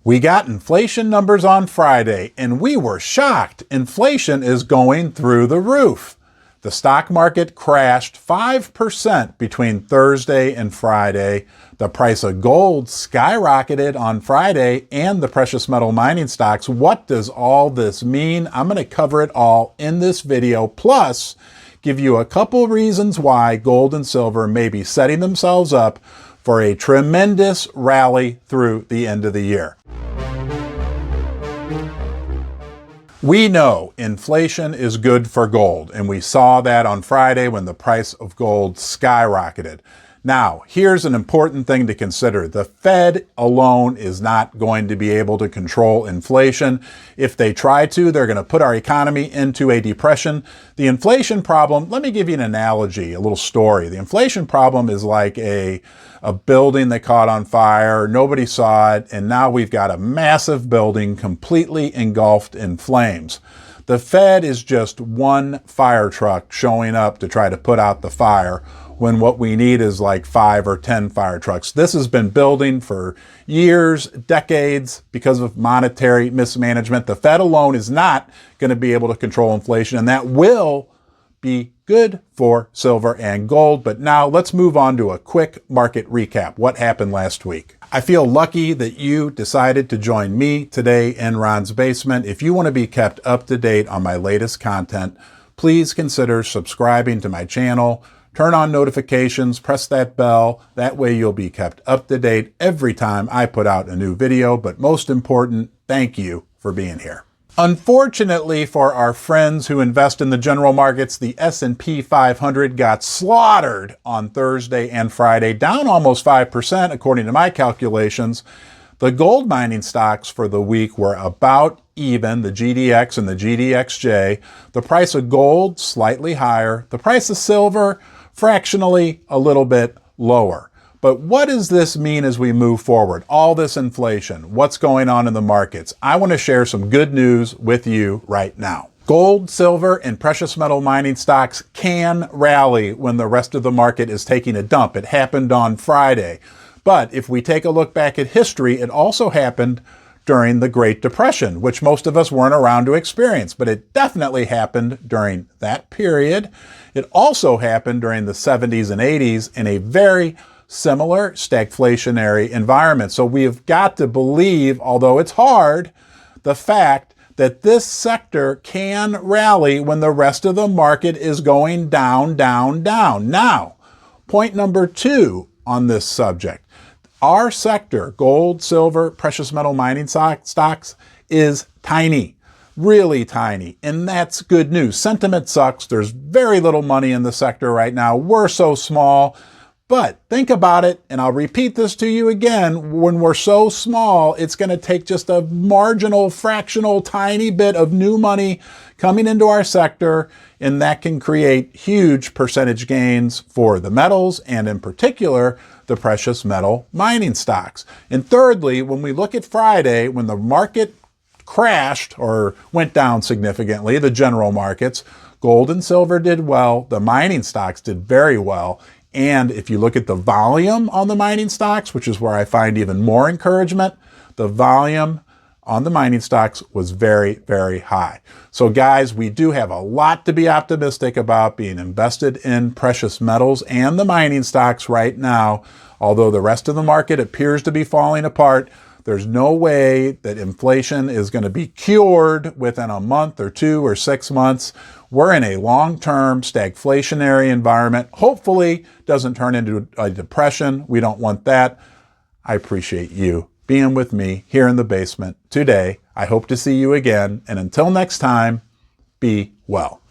We got inflation numbers on Friday, and we were shocked. Inflation is going through the roof. The stock market crashed 5% between Thursday and Friday. The price of gold skyrocketed on Friday, and the precious metal mining stocks. What does all this mean? I'm going to cover it all in this video, plus give you a couple reasons why gold and silver may be setting themselves up for a tremendous rally through the end of the year. We know inflation is good for gold, and we saw that on Friday when the price of gold skyrocketed. Now, here's an important thing to consider. The Fed alone is not going to be able to control inflation. If they try to, they're going to put our economy into a depression. The inflation problem, let me give you an analogy, a little story. The inflation problem is like a building that caught on fire, nobody saw it, and now we've got a massive building completely engulfed in flames. The Fed is just one fire truck showing up to try to put out the fire, when what we need is like 5 or 10 fire trucks. This has been building for years, decades, because of monetary mismanagement. The Fed alone is not going to be able to control inflation, and that will be good for silver and gold. But now let's move on to a quick market recap. What happened last week? I feel lucky that you decided to join me today in Ron's Basement. If you want to be kept up to date on my latest content, please consider subscribing to my channel. Turn on notifications, press that bell. That way you'll be kept up to date every time I put out a new video. But most important, thank you for being here. Unfortunately for our friends who invest in the general markets, the S&P 500 got slaughtered on Thursday and Friday, down almost 5% according to my calculations. The gold mining stocks for the week were about even, the GDX and the GDXJ. The price of gold slightly higher. The price of silver fractionally a little bit lower. But what does this mean as we move forward? All this inflation, what's going on in the markets? I want to share some good news with you right now. Gold, silver, and precious metal mining stocks can rally when the rest of the market is taking a dump. It happened on Friday. But if we take a look back at history, it also happened during the Great Depression, which most of us weren't around to experience, but it definitely happened during that period. It also happened during the 70s and 80s in a very similar stagflationary environment. So we have got to believe, although it's hard, the fact that this sector can rally when the rest of the market is going down, down, down. Now, point number 2 on this subject. Our sector, gold, silver, precious metal mining stocks, is tiny, really tiny, and that's good news. Sentiment sucks. There's very little money in the sector right now. We're so small, but think about it, and I'll repeat this to you again. When we're so small, it's going to take just a marginal, fractional, tiny bit of new money coming into our sector, and that can create huge percentage gains for the metals, and in particular, the precious metal mining stocks. And thirdly, when we look at Friday, when the market crashed or went down significantly, the general markets, gold and silver did well, the mining stocks did very well. And if you look at the volume on the mining stocks, which is where I find even more encouragement, the volume on the mining stocks was very, very high. So guys, we do have a lot to be optimistic about being invested in precious metals and the mining stocks right now. Although the rest of the market appears to be falling apart, there's no way that inflation is going to be cured within a month or 2 or 6 months. We're in a long-term stagflationary environment. Hopefully doesn't turn into a depression. We don't want that. I appreciate you being with me here in the basement today. I hope to see you again. And until next time, be well.